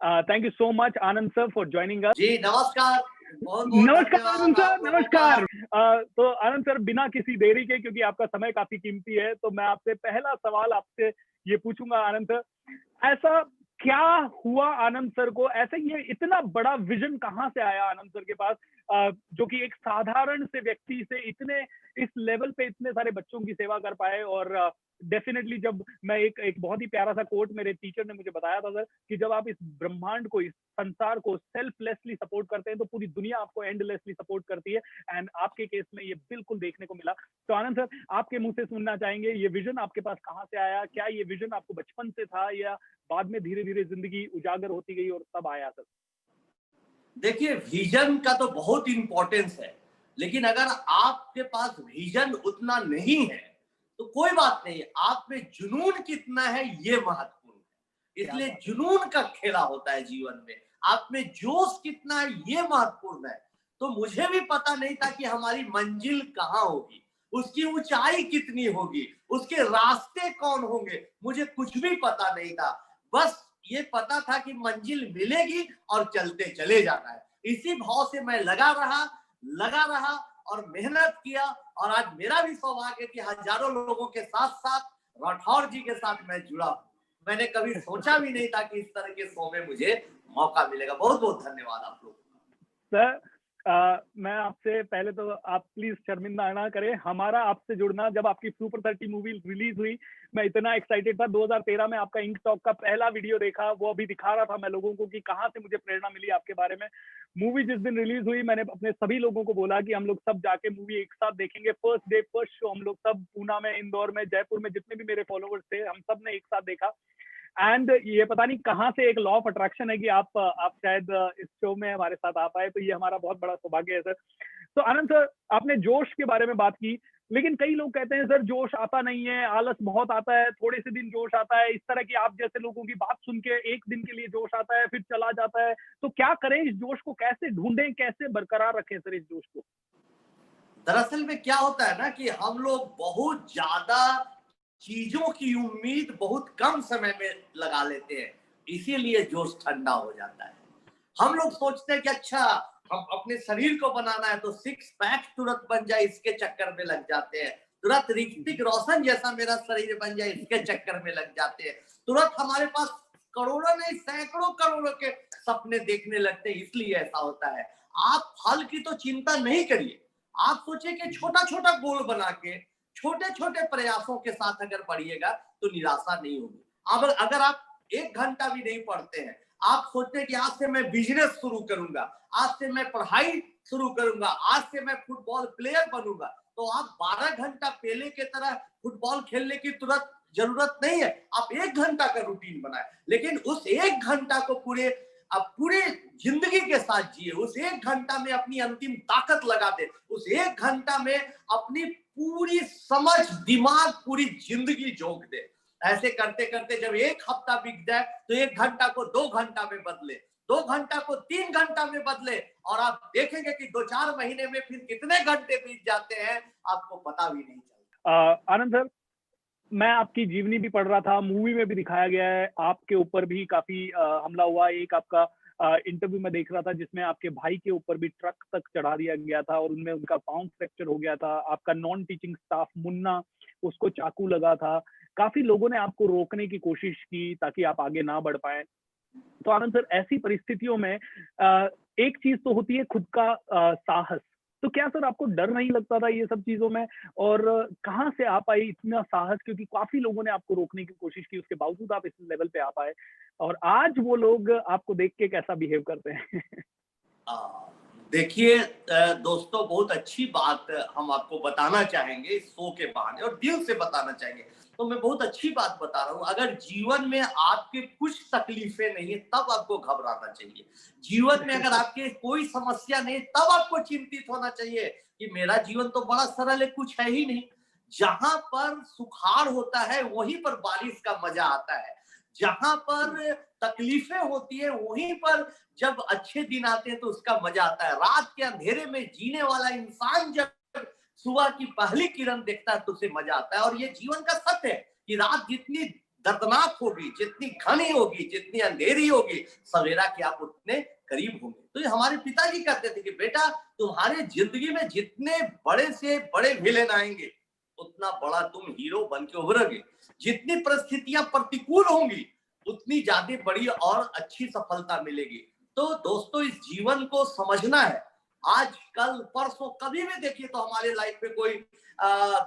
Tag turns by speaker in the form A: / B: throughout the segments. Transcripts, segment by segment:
A: Thank you so much, Anand sir, for joining us.
B: जी नमस्कार, बहुत बहुत
A: नमस्कार आनंद सर,
B: धन्यवाद।
A: नमस्कार। तो आनंद सर, बिना किसी देरी के, क्योंकि आपका समय काफी कीमती है, तो मैं आपसे पहला सवाल आपसे ये पूछूंगा आनंद सर, ऐसा क्या हुआ आनंद सर को, ऐसे ये इतना बड़ा विजन कहाँ से आया आनंद सर के पास, जो कि एक साधारण से व्यक्ति से इतने इस लेवल पे इतने सारे बच्चों की सेवा कर पाए। और डेफिनेटली जब मैं एक बहुत ही प्यारा सा कोट मेरे टीचर ने मुझे बताया था सर, कि जब आप इस ब्रह्मांड को, इस संसार को सेल्फलेसली सपोर्ट करते हैं तो पूरी दुनिया आपको एंडलेसली सपोर्ट करती है। एंड आपके केस में ये बिल्कुल देखने को मिला। तो आनंद सर, आपके मुंह से सुनना चाहेंगे, ये विजन आपके पास कहाँ से आया? क्या ये विजन आपको बचपन से था या बाद में धीरे धीरे जिंदगी उजागर होती गई और तब आया सर?
B: देखिए, विजन का तो बहुत इंपॉर्टेंस है, लेकिन अगर आपके पास विजन उतना नहीं है तो कोई बात नहीं, आप में जुनून कितना है ये महत्वपूर्ण है। इसलिए जुनून का खेला होता है जीवन में, आप में जोश कितना है ये महत्वपूर्ण है। तो मुझे भी पता नहीं था कि हमारी मंजिल कहाँ होगी, उसकी ऊंचाई कितनी होगी, उसके रास्ते कौन होंगे, मुझे कुछ भी पता नहीं था। बस ये पता था कि मंजिल मिलेगी और चलते चले जाना है। इसी भाव से मैं लगा रहा और मेहनत किया। और आज मेरा भी सौभाग्य है कि हजारों लोगों के साथ साथ राठौर जी के साथ मैं जुड़ा हूं। मैंने कभी सोचा भी नहीं था कि इस तरह के शो में मुझे मौका मिलेगा। बहुत बहुत धन्यवाद आप लोग
A: सर। मैं आपसे पहले तो आप प्लीज शर्मिंदा ना करें, हमारा आपसे जुड़ना, जब आपकी सुपर 30 मूवी रिलीज हुई मैं इतना एक्साइटेड था। 2013 में आपका इंक टॉक का पहला वीडियो देखा, वो अभी दिखा रहा था मैं लोगों को कि कहाँ से मुझे प्रेरणा मिली आपके बारे में। मूवी जिस दिन रिलीज हुई मैंने अपने सभी लोगों को बोला कि हम लोग सब जाके मूवी एक साथ देखेंगे। फर्स्ट डे फर्स्ट शो हम लोग सब पूना में, इंदौर में, जयपुर में जितने भी मेरे फॉलोवर्स थे हम सब ने एक साथ देखा। एंड ये पता नहीं कहाँ से एक लॉ ऑफ अट्रैक्शन है कि आप शायद इस शो में हमारे साथ आ पाए, तो ये हमारा बहुत बड़ा सौभाग्य है सर। तो आनंद सर, आपने जोश के बारे में बात की, लेकिन कई लोग कहते हैं सर जोश आता नहीं है, आलस बहुत आता है, थोड़े से दिन जोश आता है। इस तरह की आप जैसे लोगों की बात सुन के एक दिन के लिए जोश आता है फिर चला जाता है, तो क्या करें? इस जोश को कैसे ढूंढें, कैसे बरकरार रखें सर इस जोश को?
B: दरअसल में क्या होता है ना कि हम लोग बहुत ज्यादा चीजों की उम्मीद बहुत कम समय में लगा लेते हैं, इसीलिए जोश ठंडा हो जाता है। हम लोग सोचते हैं कि अच्छा हम अपने शरीर को बनाना है तो सिक्स पैक तुरंत बन जाए, इसके चक्कर में लग जाते हैं। तुरंत ऋतिक रोशन जैसा मेरा शरीर बन जाए, इसके चक्कर में लग जाते हैं। तुरंत हमारे पास करोड़ों नहीं सैकड़ों करोड़ों के सपने देखने लगते हैं, इसलिए ऐसा होता है। आप फल की तो चिंता नहीं करिए, आप सोचिए कि छोटा छोटा गोल बना के छोटे छोटे प्रयासों के साथ अगर बढ़िएगा तो निराशा नहीं होगी। अब अगर आप 1 घंटा भी नहीं पढ़ते हैं, आप सोचते हैं कि आज से मैं बिजनेस शुरू करूंगा, आज से मैं पढ़ाई शुरू करूंगा, आज से मैं फुटबॉल प्लेयर बनूंगा, तो आप 12 घंटा पहले के तरह फुटबॉल खेलने की तुरंत जरूरत नहीं है। आप 1 घंटा का रूटीन बनाए, लेकिन उस 1 घंटा को पूरे जिंदगी के साथ जिए। उस 1 घंटा में अपनी अंतिम ताकत लगा दे, उस 1 घंटा में अपनी पूरी समझ, दिमाग, पूरी जिंदगी झोंक दे। ऐसे करते करते जब 1 हफ्ता बीत जाए तो 1 घंटा को 2 घंटा में बदले, 2 घंटा को 3 घंटा में बदले, और आप देखेंगे कि 2-4 महीने में फिर कितने घंटे बीत जाते हैं आपको पता भी नहीं चलता।
A: आनंद सर, मैं आपकी जीवनी भी पढ़ रहा था, मूवी में भी दिखाया गया है, आपके ऊपर भी काफी हमला हुआ। एक आपका इंटरव्यू में देख रहा था जिसमें आपके भाई के ऊपर भी ट्रक तक चढ़ा दिया गया था और उनमें उनका पाँव फ्रैक्चर हो गया था। आपका नॉन टीचिंग स्टाफ मुन्ना, उसको चाकू लगा था। काफी लोगों ने आपको रोकने की कोशिश की ताकि आप आगे ना बढ़ पाए। तो आनंद सर, ऐसी परिस्थितियों में एक चीज तो होती है खुद का साहस। तो क्या सर आपको डर नहीं लगता था ये सब चीजों में? और कहाँ से आ पाई इतना साहस? क्योंकि काफी लोगों ने आपको रोकने की कोशिश की, उसके बावजूद आप इस लेवल पे आ पाए, और आज वो लोग आपको देख के कैसा बिहेव करते हैं?
B: देखिए दोस्तों, बहुत अच्छी बात हम आपको बताना चाहेंगे इस शो के बहाने, और दिल से बताना चाहेंगे। तो मैं बहुत अच्छी बात बता रहा हूँ, अगर जीवन में आपके कुछ तकलीफें नहीं है तब आपको घबराना चाहिए। जीवन में अगर आपके कोई समस्या नहीं तब आपको चिंतित होना चाहिए कि मेरा जीवन तो बड़ा सरल है, कुछ है ही नहीं। जहां पर सुखाड़ होता है वहीं पर बारिश का मजा आता है, जहां पर तकलीफें होती है वहीं पर जब अच्छे दिन आते हैं तो उसका मजा आता है। रात के अंधेरे में जीने वाला इंसान जब सुबह की पहली किरण देखता है तो उसे मजा आता है। और ये जीवन का सत्य है कि रात जितनी दर्दनाक होगी, जितनी घनी होगी, जितनी अंधेरी होगी, सवेरा के आप उतने करीब होंगे। तो ये हमारे पिताजी कहते थे कि बेटा तुम्हारे जिंदगी में जितने बड़े से बड़े विलेन आएंगे उतना बड़ा तुम हीरो बन के उभरोगे। जितनी परिस्थितियां प्रतिकूल होंगी उतनी ज्यादा बड़ी और अच्छी सफलता मिलेगी। तो दोस्तों इस जीवन को समझना है। आज कल परसों कभी भी देखिए तो हमारे लाइफ में कोई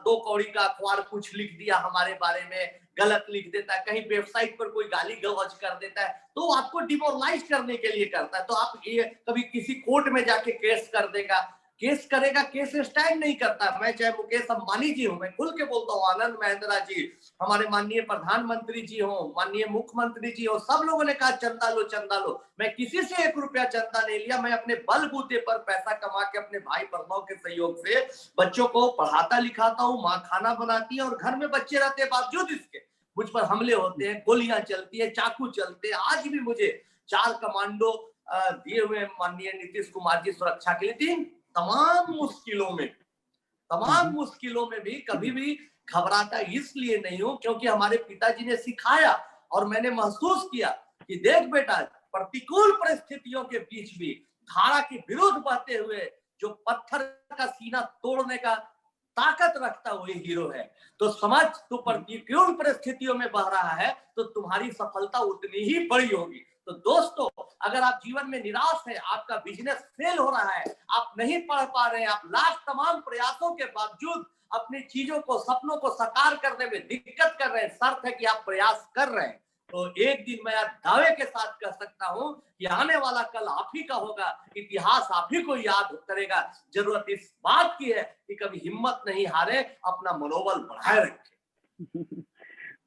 B: 2 कौड़ी का अखबार कुछ लिख दिया हमारे बारे में, गलत लिख देता है, कहीं वेबसाइट पर कोई गाली गलौज कर देता है तो आपको डिमोरलाइज करने के लिए करता है। तो आप ये कभी किसी कोर्ट में जाके केस कर देगा, केस करेगा, केस स्टैंड नहीं करता। मैं चाहे मुकेश अंबानी जी हूं, मैं खुल के बोलता हूँ, आनंद महिंद्रा जी, हमारे माननीय प्रधानमंत्री जी हो, माननीय मुख्यमंत्री जी हो, सब लोगों ने कहा चंदा लो चंदा लो। मैं किसी से 1 रुपया चंदा नहीं लिया। मैं अपने बलबूते पर पैसा कमा के अपने भाई बहनों के सहयोग से बच्चों को पढ़ाता लिखाता हूँ। माँ खाना बनाती है और घर में बच्चे रहते हैं, बावजूद इसके मुझ पर हमले होते हैं, गोलियां चलती है, चाकू चलते हैं। आज भी मुझे 4 कमांडो दिए हुए माननीय नीतीश कुमार जी सुरक्षा के लिए। तमाम मुश्किलों में भी कभी भी घबराता इसलिए नहीं हूं क्योंकि हमारे पिताजी ने सिखाया और मैंने महसूस किया कि देख बेटा प्रतिकूल परिस्थितियों के बीच भी धारा के विरुद्ध बहते हुए जो पत्थर का सीना तोड़ने का ताकत रखता हुआ हीरो है। तो समझ तू प्रतिकूल परिस्थितियों में बह रहा है तो तुम्हारी सफलता उतनी ही बड़ी होगी। तो दोस्तों अगर आप जीवन में निराश है, आपका बिजनेस फेल हो रहा है, आप नहीं पढ़ पा रहे हैं, आप लाख तमाम प्रयासों के बावजूद अपनी चीजों को, सपनों को साकार करने में दिक्कत कर रहे हैं, शर्त है कि आप प्रयास कर रहे हैं। तो एक दिन मैं दावे के साथ कह सकता हूं कि आने वाला कल आप ही का होगा, इतिहास आप ही को याद करेगा। जरूरत इस बात की है कि कभी हिम्मत नहीं हारे, अपना मनोबल बढ़ाए रखें।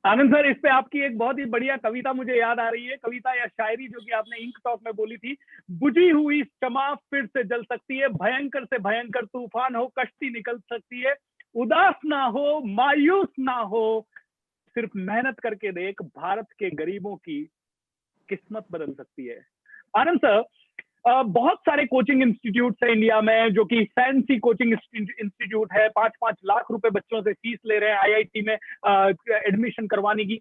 A: आनंद सर, इस पे आपकी एक बहुत ही बढ़िया कविता मुझे याद आ रही है, कविता या शायरी जो कि आपने इंक टॉक में बोली थी। बुझी हुई शमा फिर से जल सकती है, भयंकर से भयंकर तूफान हो कश्ती निकल सकती है, उदास ना हो मायूस ना हो, सिर्फ मेहनत करके देख भारत के गरीबों की किस्मत बदल सकती है। आनंद सर, बहुत सारे कोचिंग इंस्टीट्यूट है इंडिया में जो कि फैंसी कोचिंग इंस्टीट्यूट है, 5-5 लाख रुपए बच्चों से फीस ले रहे हैं आईआईटी में एडमिशन करवाने की।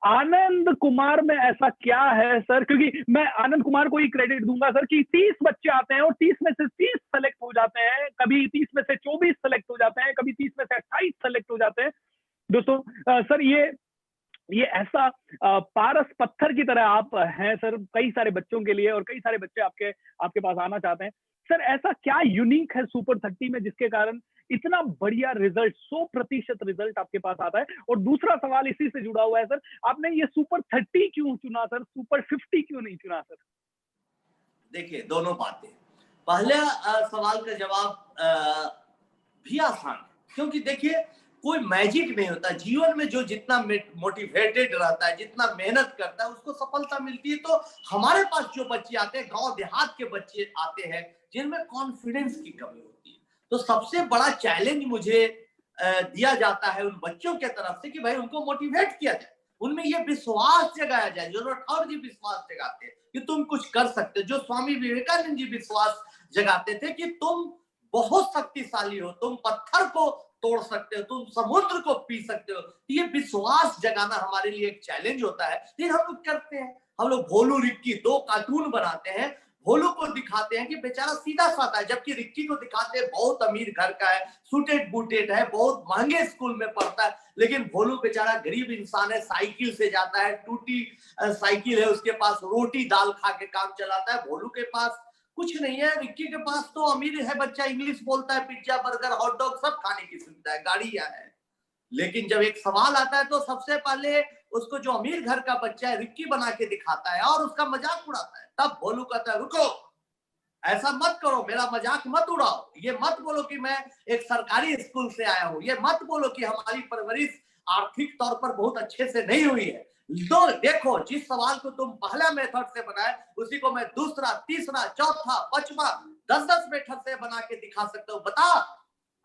A: आनंद कुमार में ऐसा क्या है सर? क्योंकि मैं आनंद कुमार को ही क्रेडिट दूंगा सर कि 30 बच्चे आते हैं और 30 में से 30 सेलेक्ट हो जाते हैं, कभी 30 में से 24 सेलेक्ट हो जाते हैं, कभी 30 में से 28 सेलेक्ट हो जाते हैं। दोस्तों सर ये ऐसा पारस पत्थर की तरह आप हैं सर कई सारे बच्चों के लिए, और कई सारे बच्चे आपके पास आना चाहते हैं। सर ऐसा क्या यूनिक है सुपर 30 में जिसके कारण इतना बढ़िया रिजल्ट, 100% रिजल्ट आपके पास आता है? और दूसरा सवाल इसी से जुड़ा हुआ है सर, आपने ये सुपर 30 क्यों चुना सर, सुपर 50 क्यों नहीं चुना सर?
B: देखिए दोनों बातें, पहले सवाल का जवाब भी आसान है क्योंकि देखिए कोई मैजिक नहीं होता जीवन में। जो जितना मोटिवेटेड रहता है, जितना मेहनत करता है, उसको सफलता मिलती है। तो हमारे पास जो बच्चे आते हैं, गांव देहात के बच्चे आते हैं जिनमें कॉन्फिडेंस की कमी होती है, तो सबसे बड़ा चैलेंज मुझे दिया जाता है उन बच्चों के तरफ से कि भाई उनको मोटिवेट किया जाए, उनमें ये विश्वास जगाया जाए। जो ठाकुर जी विश्वास जगाते हैं कि तुम कुछ कर सकते हो, जो स्वामी विवेकानंद जी विश्वास जगाते थे कि तुम बहुत शक्तिशाली हो, तुम पत्थर को तोड़ सकते हो, तुम समुद्र को पी सकते हो। ये विश्वास जगाना हमारे लिए एक चैलेंज होता है, लेकिन हम लोग करते हैं। हम लोग भोलू रिक्की 2 कार्टून बनाते हैं, भोलू को दिखाते हैं कि बेचारा सीधा साधा है, जबकि रिक्की को दिखाते हैं बहुत अमीर घर का है, सूटेड बूटेड है, बहुत महंगे स्कूल में पढ़ता है। लेकिन भोलू बेचारा गरीब इंसान है, साइकिल से जाता है, टूटी साइकिल है उसके पास, रोटी दाल खा के काम चलाता है। भोलू के पास कुछ नहीं है। रिक्की के पास तो अमीर है बच्चा, इंग्लिश बोलता है, पिज्जा बर्गर हॉट डॉग सब खाने की सुविधा है, गाड़ियां है। लेकिन जब एक सवाल आता है तो सबसे पहले उसको जो अमीर घर का बच्चा है रिक्की बना के दिखाता है और उसका मजाक उड़ाता है। तब भोलू कहता है रुको, ऐसा मत करो, मेरा मजाक मत उड़ाओ, ये मत बोलो कि मैं एक सरकारी स्कूल से आया हूं, ये मत बोलो कि हमारी परवरिश आर्थिक तौर पर बहुत अच्छे से नहीं हुई है। तो देखो जिस सवाल को तुम पहला मेथड से बनाए उसी को मैं दूसरा, तीसरा, चौथा, पांचवा, 10-10 मेथड से बना के दिखा सकता हूँ। बता,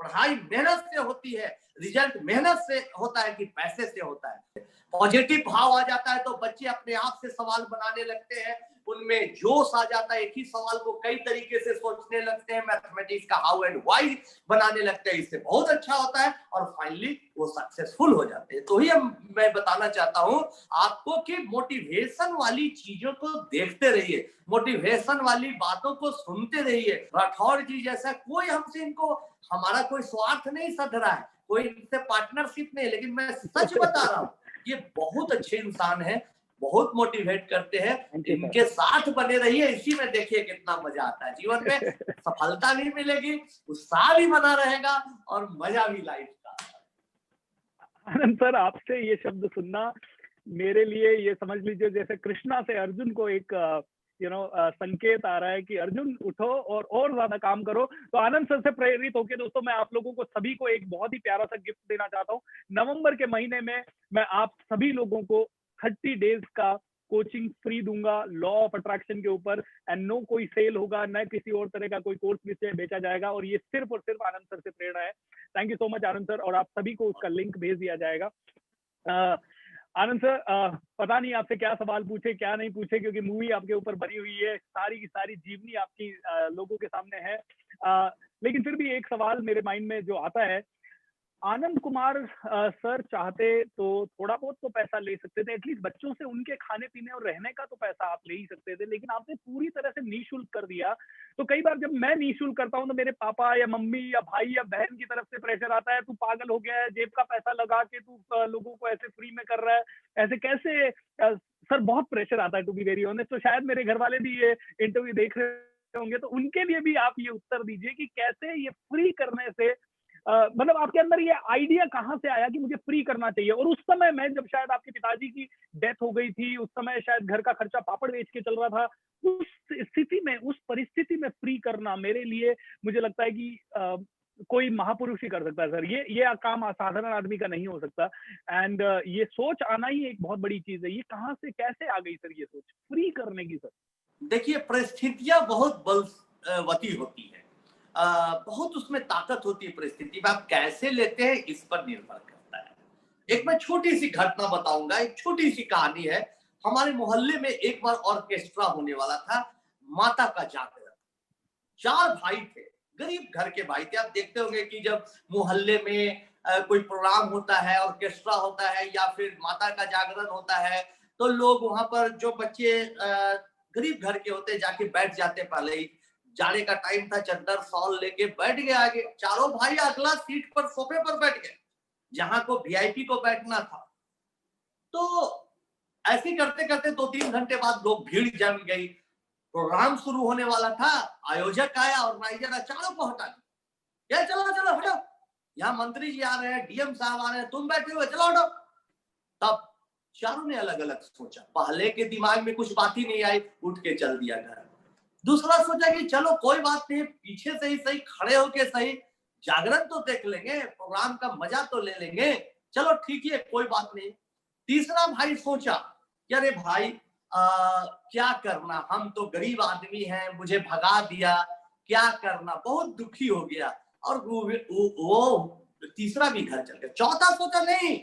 B: पढ़ाई मेहनत से होती है, रिजल्ट मेहनत से होता है कि पैसे से होता है? पॉजिटिव भाव आ जाता है तो बच्चे अपने आप से सवाल बनाने लगते हैं, उनमें जोश आ जाता है, एक ही सवाल को कई तरीके से सोचने लगते हैं, मैथमेटिक्स का हाउ एंड व्हाई बनाने लगते हैं, इससे बहुत अच्छा होता है और फाइनली वो सक्सेसफुल हो जाते हैं। तो ही मैं बताना चाहता हूं आपको कि मोटिवेशन वाली चीजों को देखते रहिए, मोटिवेशन वाली बातों को सुनते रहिए। राठौर जी जैसा कोई हमसे इनको, हमारा कोई स्वार्थ नहीं सध रहा है, कोई इनसे पार्टनरशिप नहीं, लेकिन मैं सच बता रहा हूँ ये बहुत अच्छे इंसान हैं, बहुत मोटिवेट करते हैं, इनके साथ बने रहिए, इसी में देखिए कितना मजा आता है। जीवन में सफलता भी मिलेगी, उत्साह भी बना रहेगा और मजा भी लाइफ का।
A: आनंद सर, आपसे ये शब्द सुनना मेरे लिए, ये समझ लीजिए जैसे कृष्णा से अर्जुन को एक संकेत आ रहा है कि अर्जुन उठो और ज्यादा काम करो। तो आनंद सर से प्रेरित होकर दोस्तों मैं आप लोगों को सभी को एक बहुत ही प्यारा सा गिफ्ट देना चाहता हूँ। नवंबर के महीने में मैं आप सभी लोगों को 30 डेज का कोचिंग फ्री दूंगा लॉ ऑफ अट्रैक्शन के ऊपर, एंड नो कोई सेल होगा, न किसी और तरह का कोई कोर्स बेचा जाएगा, और ये सिर्फ और सिर्फ आनंद सर से प्रेरणा है। Thank you so much Anand sir, और आप सभी को उसका लिंक भेज दिया जाएगा। आनंद सर, पता नहीं आपसे क्या सवाल पूछे क्या नहीं पूछे, क्योंकि मूवी आपके ऊपर बनी हुई है, सारी की सारी जीवनी आपकी लोगों के सामने है, लेकिन फिर भी एक सवाल मेरे माइंड में जो आता है, आनंद कुमार सर चाहते तो थोड़ा बहुत तो पैसा ले सकते थे, एटलीस्ट बच्चों से उनके खाने पीने और रहने का तो पैसा आप ले ही सकते थे, लेकिन आपने पूरी तरह से निःशुल्क कर दिया। तो कई बार जब मैं निःशुल्क करता हूँ तो मेरे पापा या मम्मी या भाई या बहन की तरफ से प्रेशर आता है, तू पागल हो गया है, जेब का पैसा लगा के तू लोगों को ऐसे फ्री में कर रहा है, ऐसे कैसे? सर बहुत प्रेशर आता है टू बी वेरी ऑनेस्ट। तो शायद मेरे घर वाले भी ये इंटरव्यू देख रहे होंगे, तो उनके लिए भी आप ये उत्तर दीजिए कि कैसे ये फ्री करने से मतलब आपके अंदर ये आइडिया कहाँ से आया कि मुझे फ्री करना चाहिए? और उस समय में जब शायद आपके पिताजी की डेथ हो गई थी, उस समय शायद घर का खर्चा पापड़ बेच के चल रहा था, उस स्थिति में, उस परिस्थिति में फ्री करना मेरे लिए, मुझे लगता है कि कोई महापुरुष ही कर सकता है सर। ये काम साधारण आदमी का नहीं हो सकता, एंड ये सोच आना ही एक बहुत बड़ी चीज है। ये कहाँ से कैसे आ गई सर ये सोच फ्री करने की? सर
B: देखिए, परिस्थितियां बहुत बलवती होती है, बहुत उसमें ताकत होती है परिस्थिति में, आप कैसे लेते हैं इस पर निर्भर करता है। एक मैं छोटी सी घटना बताऊंगा, एक छोटी सी कहानी है। हमारे मोहल्ले में एक बार ऑर्केस्ट्रा होने वाला था, माता का जागरण। 4 भाई थे, गरीब घर के भाई थे। आप देखते होंगे कि जब मोहल्ले में कोई प्रोग्राम होता है, ऑर्केस्ट्रा होता है या फिर माता का जागरण होता है, तो लोग वहां पर, जो बच्चे गरीब घर के होते, जाके बैठ जाते। पहले ही जाने का टाइम था, चद्दर शॉल लेके बैठ गए आगे। चारों भाई अगला सीट पर, सोफे पर बैठ गए, जहां को वीआईपी को बैठना था। तो ऐसे करते करते 2-3 घंटे बाद लोग भीड़ जम गई। प्रोग्राम शुरू होने वाला था, आयोजक आया, ऑर्गेनाइजर चारों को हटा दिया, चलो चलो हटो, यहाँ मंत्री जी आ रहे हैं, डीएम साहब आ रहे हैं, तुम बैठे हुए, चलो हटो। तब चारों ने अलग अलग सोचा, पहले के दिमाग में कुछ बात ही नहीं आई, उठ के चल दिया घर। दूसरा सोचा कि चलो कोई बात नहीं, पीछे से ही सही, खड़े होके सही, जागरण तो देख लेंगे, प्रोग्राम का मजा तो ले लेंगे, चलो ठीक है कोई बात नहीं। तीसरा भाई सोचा कि अरे भाई क्या करना, हम तो गरीब आदमी हैं, मुझे भगा दिया, क्या करना, बहुत दुखी हो गया, और वो तीसरा भी घर चल गया। चौथा सोचा नहीं,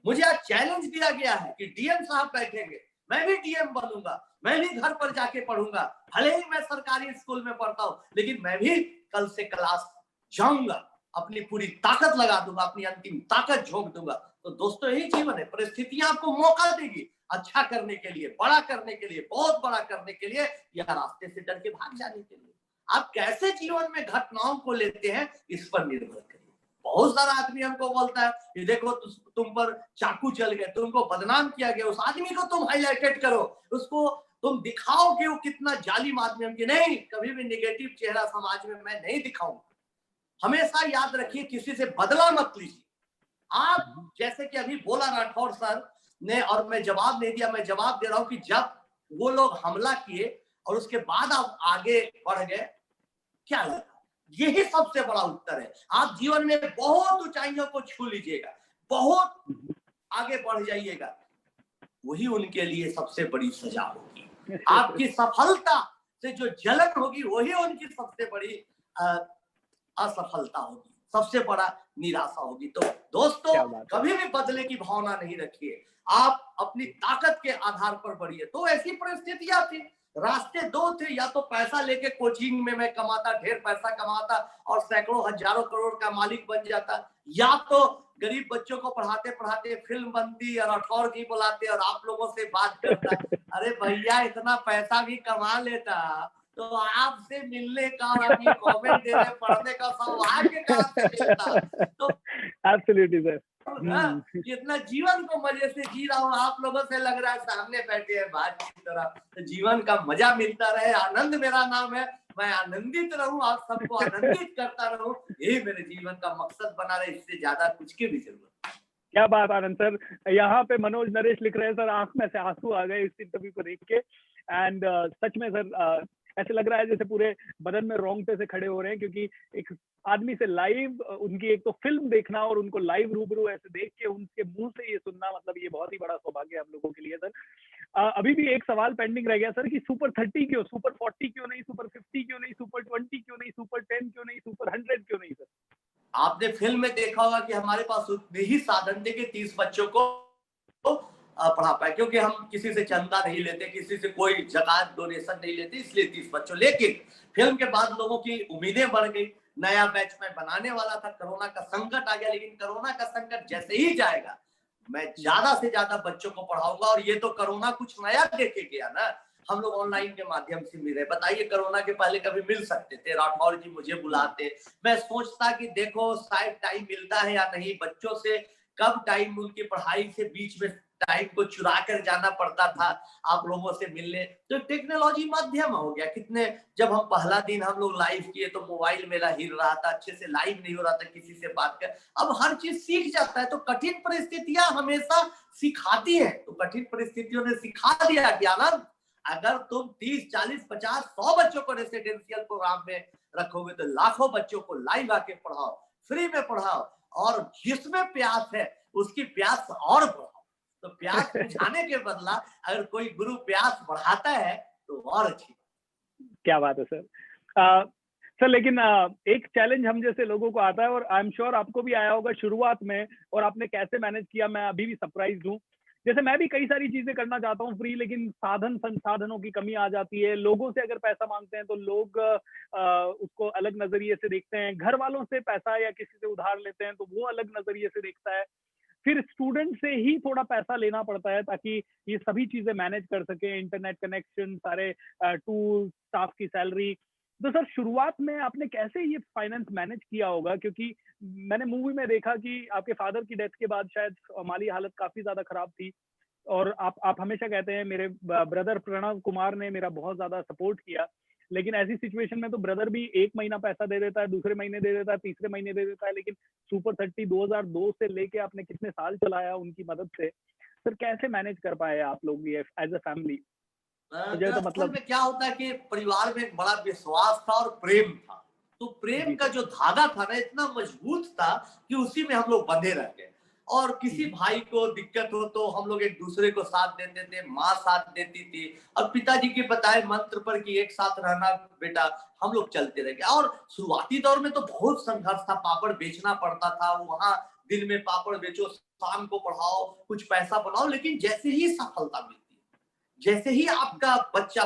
B: मुझे आज चैलेंज दिया गया है कि डीएम साहब बैठेंगे, मैं भी डीएम बनूंगा, मैं भी घर पर जाके पढ़ूंगा, भले ही मैं सरकारी स्कूल में पढ़ता हूं, लेकिन मैं भी कल से क्लास जाऊंगा, अपनी पूरी ताकत लगा दूंगा, अपनी अंतिम ताकत झोंक दूंगा। तो दोस्तों यही जीवन है, परिस्थितियां आपको मौका देगी अच्छा करने के लिए, बड़ा करने के लिए, बहुत बड़ा करने के लिए, या रास्ते से डर के भाग जाने के लिए। आप कैसे जीवन में घटनाओं को लेते हैं इस पर निर्भर करिए। बहुत सारा आदमी हमको बोलता है कि देखो तुम पर चाकू चल गए, तुमको बदनाम किया गया, उस आदमी को तुम हाईलाइटेड करो, उसको तुम दिखाओ कि वो कितना जालिम आदमी है। नहीं, कभी भी नेगेटिव चेहरा समाज में मैं नहीं दिखाऊंगा। हमेशा याद रखिए, किसी से बदला मत लीजिए। आप जैसे कि अभी बोला राठौर सर ने, और मैं जवाब नहीं दिया, मैं जवाब दे रहा हूं कि जब वो लोग हमला किए और उसके बाद आप आगे बढ़ गए, क्या लगा? यही सबसे बड़ा उत्तर है। आप जीवन में बहुत ऊंचाइयों को छू लीजिएगा, बहुत आगे बढ़ जाइएगा, वही उनके लिए सबसे बड़ी सजा होगी। आपकी सफलता से जो जलन होगी, वही उनकी सबसे बड़ी असफलता होगी। सबसे बड़ा निराशा होगी। तो दोस्तों, कभी भी बदले की भावना नहीं रखिए, आप अपनी ताकत के आधार पर बढ़िए। तो ऐसी परिस्थितियां थी, रास्ते दो थे, या तो पैसा लेके कोचिंग में मैं कमाता, ढेर पैसा कमाता और सैकड़ों हजारों करोड़ का मालिक बन जाता, या तो गरीब बच्चों को पढ़ाते पढ़ाते फिल्म बनती और राठौर जी बुलाते और आप लोगों से बात करता। अरे भैया, इतना पैसा भी कमा लेता तो आपसे मिलने का और आप ये कमेंट देने पढ़ने का सौभाग्य कहाँ से मिलता। तो
A: एब्सोल्युटली सर,
B: इतना जीवन को मजे से जी रहा हूँ, आप लोगों से लग रहा है सामने बैठे हैं बात की तरह। तो जीवन का मजा मिलता रहे, आनंद मेरा नाम है, मैं आनंदित रहूं, आप सबको आनंदित करता रहूं, यही मेरे जीवन का मकसद बना रहे, इससे ज्यादा कुछ की भी जरूरत।
A: क्या बात आनंद सर। यहाँ पे मनोज नरेश लिख रहे हैं सर, आंख में से आंसू आ गए इस इंटरव्यू को देख के। एंड सच में सर ऐसे लग रहा है जैसे पूरे बदन में रोंगटे से खड़े हो रहे हैं, क्योंकि एक आदमी से लाइव उनकी एक तो फिल्म देखना और उनको लाइव रूबरू ऐसे देख के उनके मुंह से ये सुनना, मतलब ये बहुत ही बड़ा सौभाग्य है हम लोगों के लिए सर। अभी भी एक सवाल पेंडिंग रह गया सर कि सुपर 30 क्यों, सुपर 40 क्यों नहीं, सुपर 50 क्यों नहीं, सुपर 20 क्यों नहीं, सुपर 10 क्यों नहीं, सुपर 100 क्यों नहीं सर?
B: आपने फिल्म में देखा होगा कि हमारे पास उतने ही साधन थे कि 30 बच्चों को पढ़ा पाए, क्योंकि हम किसी से चंदा नहीं लेते, किसी से कोई ज़कात डोनेशन नहीं लेते, इसलिए 30 बच्चों। लेकिन फिल्म के बाद लोगों की उम्मीदें बढ़ गई, नया बैच में बनाने वाला था, कोरोना का संकट आ गया। लेकिन कोरोना का संकट जैसे ही जाएगा, मैं ज्यादा से ज्यादा बच्चों को पढ़ाऊंगा। और ये तो कोरोना कुछ नया देके गया ना, हम लोग ऑनलाइन के माध्यम से मिले। बताइए, कोरोना के पहले कभी मिल सकते थे? राठौर जी मुझे बुलाते, मैं सोचता कि देखो शायद टाइम मिलता है या नहीं, बच्चों से कब टाइम उनकी पढ़ाई से बीच में टाइम को चुरा कर जाना पड़ता था आप लोगों से मिलने। तो टेक्नोलॉजी माध्यम हो गया। कितने, जब हम पहला दिन हम लोग लाइव किए तो मोबाइल मेरा हिल रहा था, अच्छे से लाइव नहीं हो रहा था किसी से बात कर। अब हर चीज सीख जाता है। तो कठिन परिस्थितियां हमेशा सिखाती है। तो कठिन परिस्थितियों ने सिखा दिया कि आनंद, अगर तुम 30, 40, 50, 100 बच्चों को रेसिडेंशियल प्रोग्राम में रखोगे तो लाखों बच्चों को लाइव आके पढ़ाओ, फ्री में पढ़ाओ, और जिसमें प्यास है उसकी प्यास और बढ़ाओ। तो प्यास बुझाने के बदला अगर कोई गुरु प्यास बढ़ाता है तो और अच्छी।
A: क्या बात है सर। सर लेकिन एक चैलेंज हम जैसे लोगों को आता है, और आई एम श्योर आपको भी आया होगा शुरुआत में, और आपने कैसे मैनेज किया, मैं अभी भी सरप्राइज हूँ। जैसे मैं भी कई सारी चीजें करना चाहता हूँ फ्री, लेकिन साधन संसाधनों की कमी आ जाती है। लोगों से अगर पैसा मांगते हैं तो लोग उसको अलग नजरिए से देखते हैं, घर वालों से पैसा या किसी से उधार लेते हैं तो वो अलग नजरिए से देखता है। फिर स्टूडेंट से ही थोड़ा पैसा लेना पड़ता है ताकि ये सभी चीजें मैनेज कर सके, इंटरनेट कनेक्शन, सारे टूल, स्टाफ की सैलरी। तो सर शुरुआत में आपने कैसे ये फाइनेंस मैनेज किया होगा? क्योंकि मैंने मूवी में देखा कि आपके फादर की डेथ के बाद शायद माली हालत काफी ज्यादा खराब थी, और आप हमेशा कहते हैं मेरे ब्रदर प्रणव कुमार ने मेरा बहुत ज्यादा सपोर्ट किया। लेकिन ऐसी सिचुएशन में तो ब्रदर भी एक महीना पैसा दे देता है, दूसरे महीने दे देता है, तीसरे महीने दे देता है, लेकिन सुपर 30 2002 से लेके आपने कितने साल चलाया उनकी मदद से। सर कैसे मैनेज कर पाए आप लोग ये एज अ फैमिली? मुझे तो
B: दरअसल
A: मतलब
B: में क्या होता है कि परिवार में एक बड़ा विश्वास था और प्रेम था। तो प्रेम का जो धागा था ना, इतना मजबूत था कि उसी में हम लोग बंधे रह गए। और किसी भाई को दिक्कत हो तो हम लोग एक दूसरे को साथ देते थे, माँ साथ देती थी, और पिताजी के बताए मंत्र पर कि एक साथ रहना बेटा, हम लोग चलते रह गए। और शुरुआती दौर में तो बहुत संघर्ष था, पापड़ बेचना पड़ता था वहां, दिन में पापड़ बेचो, शाम को पढ़ाओ, कुछ पैसा बनाओ। लेकिन जैसे ही सफलता मिलती, जैसे ही आपका बच्चा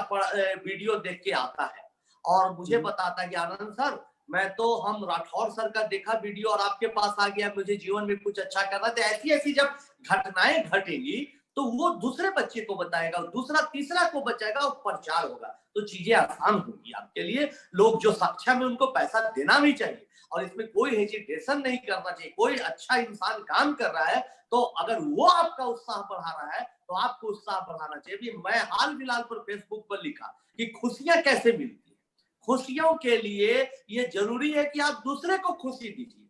B: वीडियो देख के आता है और मुझे बताता है कि आनंद सर, मैं तो हम राठौर सर का देखा वीडियो और आपके पास आ गया, मुझे जीवन में कुछ अच्छा करना। तो ऐसी ऐसी जब घटनाएं घटेंगी तो वो दूसरे बच्चे को बताएगा, दूसरा तीसरा को बचाएगा और प्रचार होगा। तो चीजें आसान होंगी आपके लिए। लोग जो सक्षम है उनको पैसा देना भी चाहिए, और इसमें कोई हेजिटेशन नहीं करना चाहिए। कोई अच्छा इंसान काम कर रहा है तो अगर वो आपका उत्साह बढ़ा रहा है तो आपको उत्साह बढ़ाना चाहिए। भी मैं हाल फिलहाल पर फेसबुक पर लिखा कि खुशियां कैसे मिलती है। खुशियों के लिए ये जरूरी है कि आप दूसरे को खुशी दीजिए।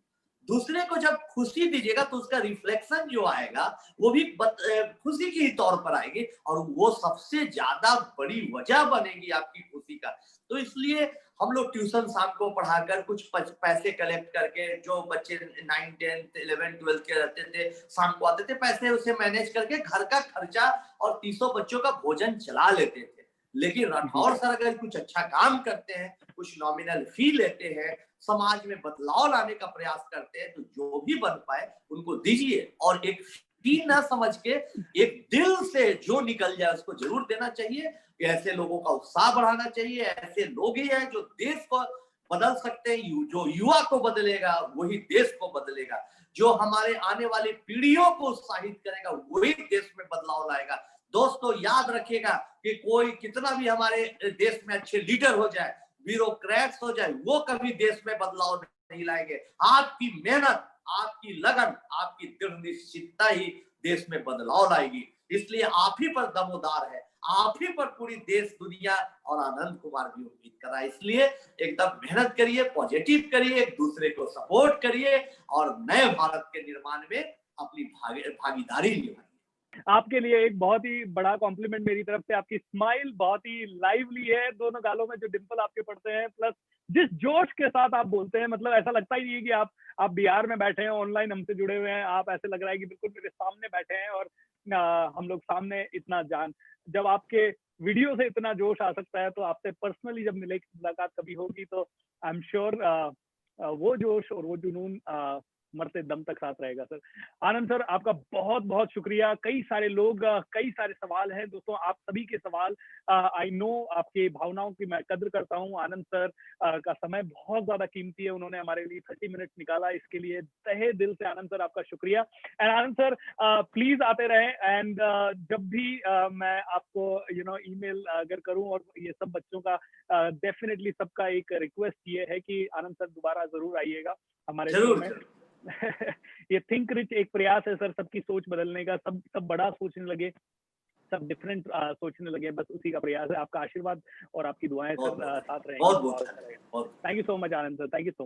B: दूसरे को जब खुशी दीजिएगा तो उसका रिफ्लेक्शन जो आएगा वो भी खुशी के ही तौर पर आएगी, और वो सबसे ज्यादा बड़ी वजह बनेगी आपकी खुशी का। तो इसलिए हम लोग ट्यूशन शाम को पढ़ाकर कुछ पैसे कलेक्ट करके, जो बच्चे 9, 10, 11, 12 के रहते थे शाम को आते थे, पैसे उसे मैनेज करके घर का खर्चा और 300 बच्चों का भोजन चला लेते थे। लेकिन राठौर सर अगर कुछ अच्छा काम करते हैं, कुछ नॉमिनल फी लेते हैं, समाज में बदलाव लाने का प्रयास करते हैं, तो जो भी बन पाए उनको दीजिए, और एक फी न समझ के एक दिल से जो निकल जाए उसको जरूर देना चाहिए। ऐसे लोगों का उत्साह बढ़ाना चाहिए। ऐसे लोग ही हैं जो देश को बदल सकते हैं। जो युवा को बदलेगा वही देश को बदलेगा। जो हमारे आने वाली पीढ़ियों को उत्साहित करेगा वही देश में बदलाव लाएगा। दोस्तों याद रखिएगा कि कोई कितना भी हमारे देश में अच्छे लीडर हो जाए, ब्यूरोक्रेट्स हो जाए, वो कभी देश में बदलाव नहीं लाएंगे। आपकी मेहनत, आपकी लगन, आपकी दृढ़ निश्चितता ही देश में बदलाव लाएगी। इसलिए आप ही पर दमोदार है, आप ही पर पूरी देश दुनिया और आनंद कुमार भी उम्मीद कर रहा है। इसलिए एकदम मेहनत करिए, पॉजिटिव करिए, एक दूसरे को सपोर्ट करिए और नए भारत के निर्माण में अपनी भागीदारी निभाइए।
A: आपके लिए एक बहुत ही बड़ा कॉम्प्लीमेंट मेरी तरफ से। आपकी स्माइल बहुत ही लाइवली है, दोनों गालों में जो डिंपल आपके पड़ते हैं, प्लस जिस जोश के साथ आप बोलते हैं, मतलब ऐसा लगता ही नहीं है कि आप बिहार में बैठे हैं, ऑनलाइन हमसे जुड़े हुए हैं। आप ऐसे लग रहा है कि बिल्कुल मेरे सामने बैठे हैं और हम लोग सामने इतना जब आपके वीडियो से इतना जोश आ सकता है, तो आपसे पर्सनली जब मुलाकात कभी होगी तो आई एम श्योर वो जोश और वो जुनून मरते दम तक साथ रहेगा सर। आनंद सर, आपका बहुत बहुत शुक्रिया। कई सारे लोग, कई सारे सवाल हैं दोस्तों, आप सभी के सवाल, आई नो आपकी भावनाओं की मैं कद्र करता हूँ। आनंद सर का समय बहुत ज्यादा कीमती है, उन्होंने हमारे लिए 30 मिनट निकाला, इसके लिए तहे दिल से आनंद सर आपका शुक्रिया। एंड आनंद सर प्लीज आते रहें। एंड जब भी मैं आपको ईमेल अगर करूं, और ये सब बच्चों का डेफिनेटली सबका एक रिक्वेस्ट ये है कि आनंद सर दोबारा जरूर आइएगा हमारे शो में। ये थिंक रिच एक प्रयास है सर, सबकी सोच बदलने का, सब बड़ा सोचने लगे, सब डिफरेंट सोचने लगे, बस उसी का प्रयास है। आपका आशीर्वाद और आपकी दुआएं सर साथ रहेंगी।
B: बहुत
A: thank you so much Anand sir, thank you so